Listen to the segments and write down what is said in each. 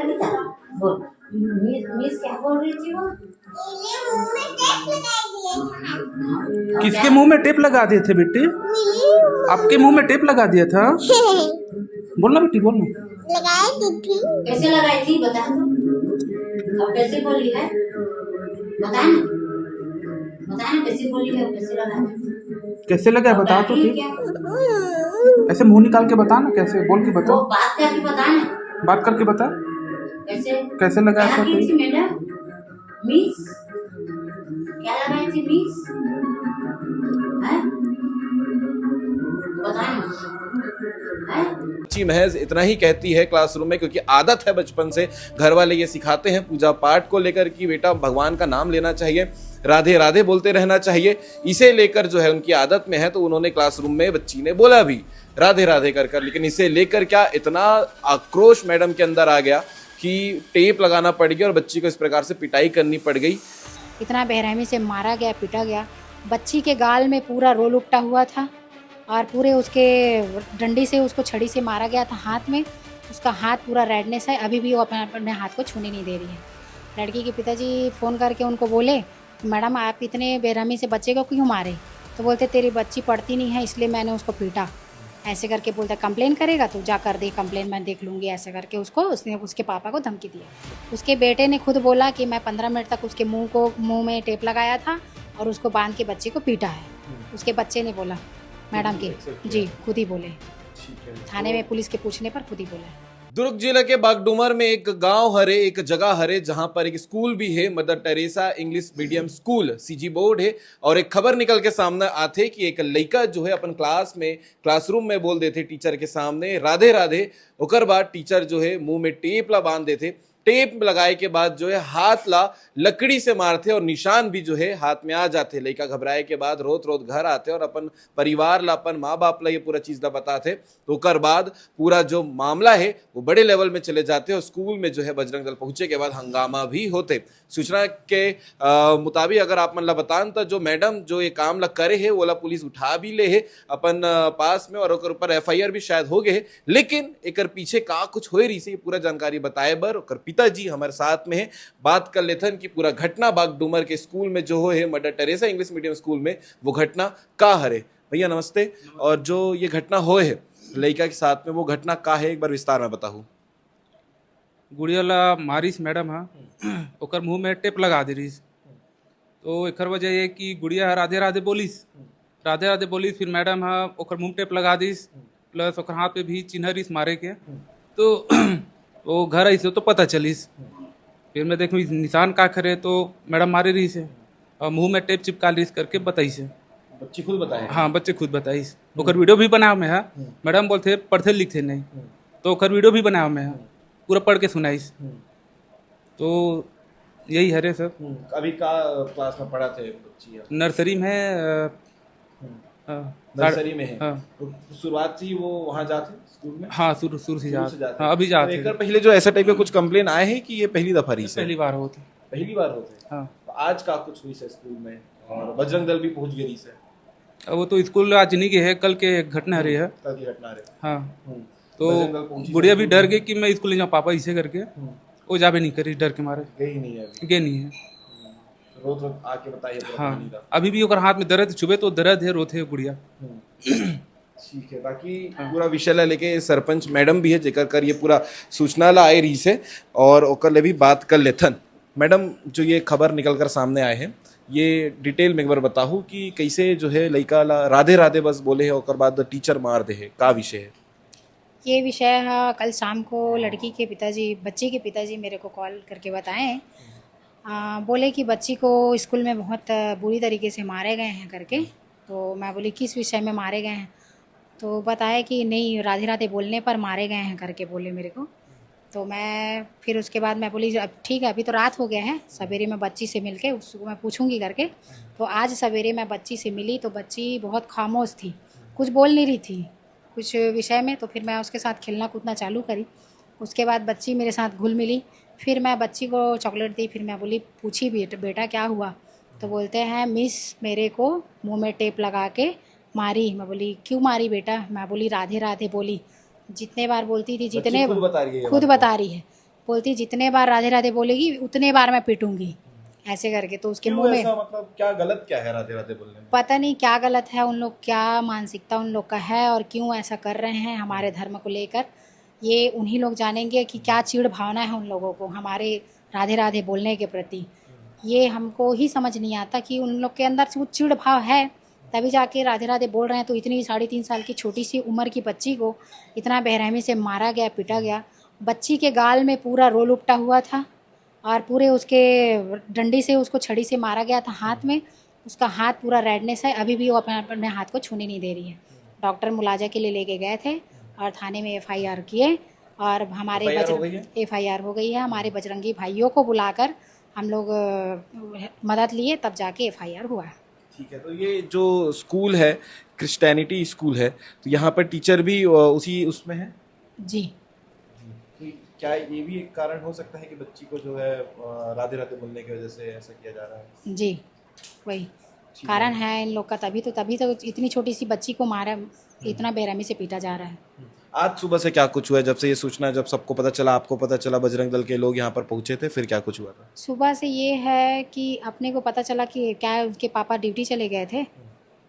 बोल। मिस क्या बोल रही थी वो? किसके मुंह में टेप लगा दिए थे बेटी? आपके मुंह में टेप लगा दिया था? बोलना बेटी, बोलना। लगाई थी। कैसे लगाई थी बता तो। अब कैसे बोली है बता ना, बता ना कैसे बोली है, कैसे लगाई? कैसे लगा बता तो ठीक। क्या? ऐसे मुंह निकाल के बता ना, कैसे बोल के बता। वो बात करके बता ना। बात करके बता कैसे कैसे लगाया था क्या की टेप? थी मैडम? मिस क्या लगाई थी मिस? हैं? बता ना। हैं? बच्ची महज इतना ही कहती है क्लासरूम में, क्योंकि आदत है बचपन से, घर वाले ये सिखाते हैं पूजा पाठ को लेकर कि बेटा भगवान का नाम लेना चाहिए, राधे राधे बोलते रहना चाहिए। इसे लेकर जो है उनकी आदत में है, तो उन्होंने क्लासरूम में बच्ची ने बोला भी राधे राधे कर कर। लेकिन इसे लेकर क्या इतना आक्रोश मैडम के अंदर आ गया कि टेप लगाना पड़ गया और बच्ची को इस प्रकार से पिटाई करनी पड़ गई। इतना बेरहमी से मारा गया, पीटा गया। बच्ची के गाल में पूरा रोल उपटा हुआ था और पूरे उसके डंडी से उसको छड़ी से मारा गया था हाथ में। उसका हाथ पूरा रेडनेस है, अभी भी वो अपने हाथ को छूने नहीं दे रही है। लड़की के पिताजी फ़ोन करके उनको बोले, मैडम आप इतने बेरहमी से बच्चे को क्यों मारे? तो बोलते तेरी बच्ची पढ़ती नहीं है इसलिए मैंने उसको पीटा। ऐसे करके बोलता कंप्लेन करेगा तो जा कर दे कंप्लेन, मैं देख लूँगी। ऐसे करके उसने उसके पापा को धमकी दिया। उसके बेटे ने खुद बोला कि मैं 15 मिनट तक उसके मुंह में टेप लगाया था और उसको बांध के बच्चे को पीटा है। उसके बच्चे ने बोला मैडम के जी, खुद ही बोले। थाने में पुलिस के पूछने पर खुद ही बोले। दुर्ग जिले के बागडूमर में एक गांव हरे, एक जगह हरे, जहां पर एक स्कूल भी है, mother Teresa English medium school, CG board है। और एक खबर निकल के सामने आते कि एक लड़का जो है अपन क्लासरूम में बोल देते टीचर के सामने राधे राधे। ओकर बाद टीचर जो है मुंह में टेप ला बांध देते। टेप लगाए के बाद जो है हाथ ला लकड़ी से मारते और निशान भी जो है हाथ में आ जाते। लड़का घबराए के बाद रोत रोत घर आते और अपन परिवार ला, अपन माँ बाप ला ये पूरा चीज ला बताते। तो ओकर बाद पूरा जो मामला है वो बड़े लेवल में चले जाते और स्कूल में जो है बजरंग दल पहुंचे के बाद हंगामा भी होते। सूचना के मुताबिक अगर आप मन ला बतान तो जो मैडम जो ये काम ला करे है वो ला पुलिस उठा भी ले है अपन पास में, और ओकर ऊपर FIR भी शायद हो गए है। लेकिन एकर पीछे का कुछ होए रही से पूरा जानकारी बताए बर ओकर पिताजी हमारे साथ में है। बात कर लेथन कि पूरा घटना बागडूमर के स्कूल में जो है mother Teresa English medium school में, वो घटना का हरे। भैया नमस्ते। और जो ये घटना होए है लड़का के साथ में, वो घटना का है, एक बार विस्तार में बताऊं। गुड़िया ला मारिस मैडम हा, ओकर मुंह में टेप लगा दे रही। तो एकर वजह ये कि गुड़िया राधे राधे बोलिस, राधे राधे बोलिस, फिर मैडम हा ओकर मुंह टेप लगा दिस, प्लस ओकर हाथ पे भी चिन्ह रहीस मारे के। तो वो घर आई से तो पता चलिस। फिर मैं देखूँ निशान का करे तो मैडम मारे रही से और मुंह में टेप चिपका ली करके बताई से। बच्ची खुद बताए? हाँ, बच्चे खुद बताइस। ओकर वीडियो भी बनाया मैं है। मैडम बोलते पढ़ते लिखते नहीं, तो ओकर वीडियो भी बनाया मैं है, पूरा पढ़ के सुनाइस। तो यही है रे सर। अभी का क्लास में पढ़ा थे बच्ची? नर्सरी में है। नर्सरी में है। हाँ, तो शुरुआत से ही वो वहाँ जाते स्कूल में? हाँ शुरू से जाते। जाते। हाँ, अभी तो जाते। एकर पहले जो ऐसा टाइप के कुछ कंप्लेन आए हैं कि ये पहली दफा रही से? पहली बार होती। पहली बार होते। हाँ, तो आज का कुछ हुई से स्कूल में और बजरंग दल भी पहुंच गई से? अब वो तो स्कूल आज नहीं गए है, कल के घटना रही है। कल की घटना रहे। हाँ, बजरंग दल तो पहुंची गुड़िया से भी डर गई कि मैं स्कूल नहीं जाऊँ पापा, इसे करके वो जाबे नहीं करी डर के मारे। गई नहीं है अभी? गए नहीं है। रोत रोत आके बताइए पूरा हाँ, कहानी का। अभी भी ओकर हाथ में दर्द छुबे तो दर्द है, रोते है गुड़िया। ठीक है। बाकी पूरा विषय ला लेके सरपंच मैडम भी है जेकर कर ये पूरा सूचना ला आई रही से, और ओकर ले भी बात कर लेथन। मैडम, जो ये खबर निकल कर सामने आए हैं, ये डिटेल में एक बार बताऊँ कि कैसे जो है लड़का ला राधे राधे बस बोले है, ओकर बाद टीचर मार दे है, का विषय है? ये विषय है, कल शाम को लड़की के पिताजी, बच्ची के पिताजी मेरे को कॉल करके बताएं। बोले कि बच्ची को स्कूल में बहुत बुरी तरीके से मारे गए हैं करके। तो मैं बोली किस विषय में मारे गए हैं? तो बताया कि नहीं राधे राधे बोलने पर मारे गए हैं करके बोले मेरे को। तो मैं फिर उसके बाद मैं बोली अब ठीक है, अभी तो रात हो गया है, सवेरे मैं बच्ची से मिल के उसको मैं पूछूंगी करके। तो आज सवेरे मैं बच्ची से मिली तो बच्ची बहुत खामोश थी, कुछ बोल नहीं रही थी कुछ विषय में। तो फिर मैं उसके साथ खेलना कूदना चालू करी। उसके बाद बच्ची मेरे साथ घुल मिली। फिर मैं बच्ची को चॉकलेट दी। फिर मैं बोली पूछी बेटा क्या हुआ? तो बोलते हैं मिस मेरे को मुंह में टेप लगा के मारी। मैं बोली क्यों मारी बेटा? मैं बोली राधे राधे बोली। जितने बार बोलती थी, जितने खुद बता रही है ये खुद बात? बता रही है। बोलती जितने बार राधे राधे बोलेगी उतने बार मैं पीटूंगी, ऐसे करके। तो उसके मुंह में मतलब क्या गलत क्या है राधे राधे बोलने में? पता नहीं क्या गलत है, उन लोग क्या मानसिकता उन लोग का है और क्यों ऐसा कर रहे हैं हमारे धर्म को लेकर, ये उन्हीं लोग जानेंगे कि क्या चिढ़ भावना है उन लोगों को हमारे राधे राधे बोलने के प्रति। ये हमको ही समझ नहीं आता कि उन लोग के अंदर वो चिढ़ भाव है, तभी जाके राधे राधे बोल रहे हैं। तो इतनी 3.5 साल की छोटी सी उम्र की बच्ची को इतना बेरहमी से मारा गया, पीटा गया। बच्ची के गाल में पूरा रोल उपटा हुआ था और पूरे उसके डंडी से उसको छड़ी से मारा गया था हाथ में। उसका हाथ पूरा रेडनेस है, अभी भी वो अपने हाथ को छूने नहीं दे रही है। डॉक्टर मुलाजा के लिए लेके गए थे और थाने में FIR किए और हमारे FIR हो गई है। हमारे बजरंगी भाइयों को बुलाकर हम लोग मदद लिए, तब जाके FIR हुआ है। ठीक है, तो ये जो स्कूल है क्रिश्चियनिटी स्कूल है, तो यहाँ पर टीचर भी उसी उसमें है जी। तो क्या ये भी एक कारण हो सकता है कि बच्ची को जो है राधे राधे बोलने की वजह से ऐसा किया जा रहा है? जी वही कारण है इन लोग का, तभी तो इतनी छोटी सी बच्ची को मारा, इतना बेरहमी से पीटा जा रहा है। आज सुबह से क्या कुछ हुआ? जब से ये सूचना, जब सबको पता चला, आपको पता चला, बजरंग दल के लोग यहाँ पर पहुंचे थे, फिर क्या कुछ हुआ था? सुबह से ये है कि अपने को पता चला कि क्या उनके पापा ड्यूटी चले गए थे।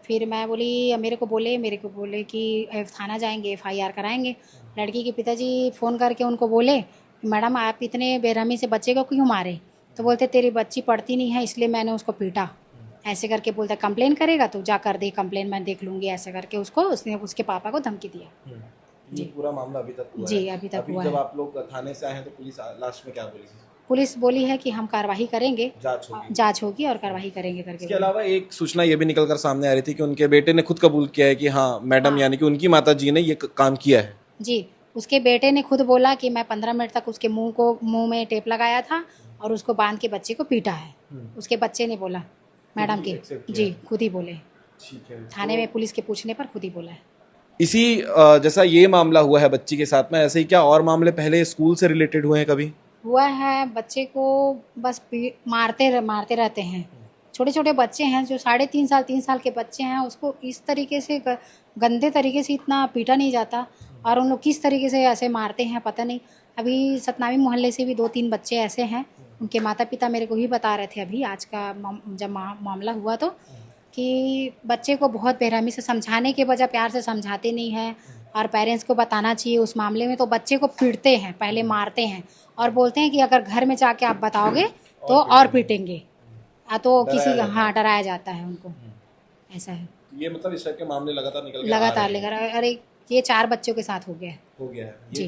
फिर मैं बोली, मेरे को बोले कि थाना जाएंगे, FIR कराएंगे। लड़की के पिताजी फ़ोन करके उनको बोले, मैडम आप इतने बेरहमी से बच्चे को क्यों मारे? तो बोलते तेरी बच्ची पढ़ती नहीं है इसलिए मैंने उसको पीटा, ऐसे करके बोलता कंप्लेन करेगा तो जा कर दे कंप्लेन, मैं देख लूँगी, ऐसे करके उसने उसके पापा को धमकी दिया। ये पूरा मामला अभी तक हुआ जी है? अभी तक हुआ जब है। आप लोग थाने से आए हैं तो पुलिस लास्ट में क्या बोली? पुलिस बोली है कि हम कार्रवाई करेंगे, जांच होगी और कार्रवाई करेंगे करके। इसके अलावा एक सूचना ये भी निकलकर सामने आ रही थी कि उनके बेटे ने खुद कबूल किया है कि हाँ मैडम, यानी कि उनकी माता जी ने ये काम किया है। जी, उसके बेटे ने खुद बोला कि मैं 15 मिनट तक उसके मुंह में टेप लगाया था और उसको बांध के बच्चे को पीटा है। उसके बच्चे ने बोला, मैडम के जी खुद ही बोले, ठीक है, थाने में पुलिस के पूछने पर खुद ही बोला है। इसी जैसा ये मामला हुआ है बच्ची के साथ में, ऐसे ही क्या और मामले पहले स्कूल से रिलेटेड हुए हैं कभी? हुआ है, बच्चे को बस मारते रहते हैं। छोटे छोटे बच्चे हैं जो 3 साल के बच्चे हैं, उसको इस तरीके से गंदे तरीके से इतना पीटा नहीं जाता और उन लोग किस तरीके से ऐसे मारते हैं पता नहीं। अभी सतनामी मोहल्ले से भी 2-3 बच्चे ऐसे हैं, उनके माता पिता मेरे को ही बता रहे थे अभी आज का जब मामला हुआ तो, कि बच्चे को बहुत बेरहमी से समझाने के बजाय प्यार से समझाते नहीं हैं और पेरेंट्स को बताना चाहिए उस मामले में। तो बच्चे को पीटते हैं, पहले मारते हैं और बोलते हैं कि अगर घर में जाके आप बताओगे तो और पीटेंगे। तो किसी हाँ डराया जाता है उनको, ऐसा है। ये मतलब इस टाइप के मामले लगातार लेकर अरे ये 4 बच्चों के साथ हो गया है, ये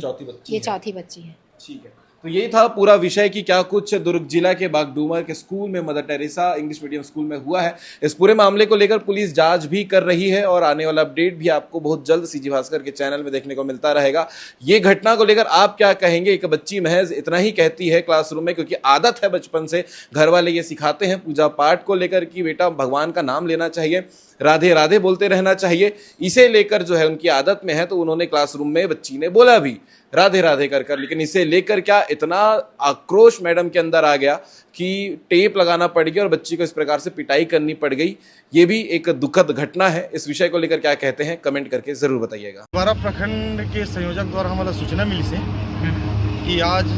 चौथी बच्ची है। ठीक है, तो यही था पूरा विषय कि क्या कुछ दुर्ग जिला के बागडूमर के स्कूल में, mother Teresa English medium school में हुआ है। इस पूरे मामले को लेकर पुलिस जांच भी कर रही है और आने वाला अपडेट भी आपको बहुत जल्द सीजी भास्कर के चैनल में देखने को मिलता रहेगा। ये घटना को लेकर आप क्या कहेंगे? एक बच्ची महज इतना ही कहती है क्लासरूम में, क्योंकि आदत है बचपन से, घर वाले ये सिखाते हैं पूजा पाठ को लेकर कि बेटा भगवान का नाम लेना चाहिए, राधे राधे बोलते रहना चाहिए, इसे लेकर जो है उनकी आदत में है। तो उन्होंने क्लासरूम में बच्ची ने बोला भी राधे राधे कर, लेकिन इसे लेकर क्या इतना आक्रोश मैडम के अंदर आ गया कि टेप लगाना पड़ गया और बच्ची को इस प्रकार से पिटाई करनी पड़ गई। ये भी एक दुखद घटना है। इस विषय को लेकर क्या कहते हैं कमेंट करके जरूर बताइएगा। द्वारा प्रखंड के संयोजक द्वारा हमारा सूचना मिली से कि आज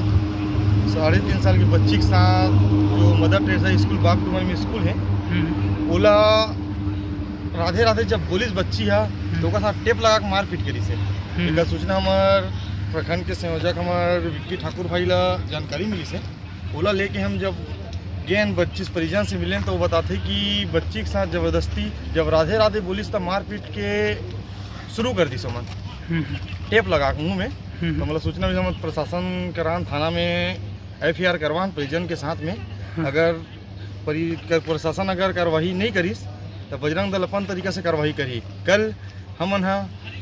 3.5 साल की बच्ची के साथ जो मदर टेरेसा स्कूल बागडूमर में स्कूल है, बोला राधे राधे जब बोलिस बच्ची है तो ओकर साथ टेप लगा के मार पीट करी से। एक सूचना हमार प्रखंड के संयोजक हमार विक्की ठाकुर भाई ला जानकारी मिली से, ओला लेके हम जब गए बच्ची परिजन से मिले तो वो बताते कि बच्ची के साथ ज़बरदस्ती जब राधे राधे बोलिस तब मार पीट के शुरू कर दी समन, टेप लगा के मुँह में। तो मतलब सूचना मिली, हम प्रशासन करान थाना में FIR करवान परिजन के साथ में। अगर प्रशासन अगर कार्रवाई नहीं करीस तो बजरंग दल अपन तरीका से कार्रवाई करी। कल हमन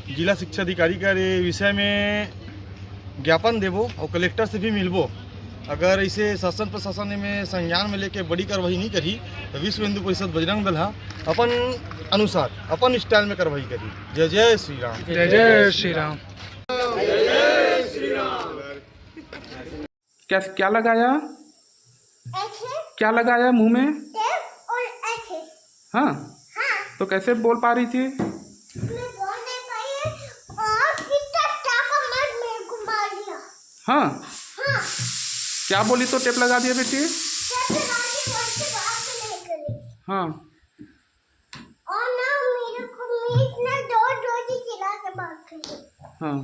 जिला शिक्षा अधिकारी का विषय में ज्ञापन देवो और कलेक्टर से भी मिलबो। अगर इसे शासन प्रशासन में संज्ञान में लेके बड़ी कार्रवाई नहीं करी तो विश्व हिंदू परिषद बजरंग दल अपन अनुसार अपन स्टाइल में कार्रवाई करी। जय जय श्री राम। जय जय श्री राम। क्या लगाया? क्या लगाया मुंह में? हाँ, तो कैसे बोल पा रही थी? हाँ, क्या बोली तो टेप लगा दिया बेटी? हाँ और ना मेरे को मीट ना दो रोटी खिला के बात करी। हाँ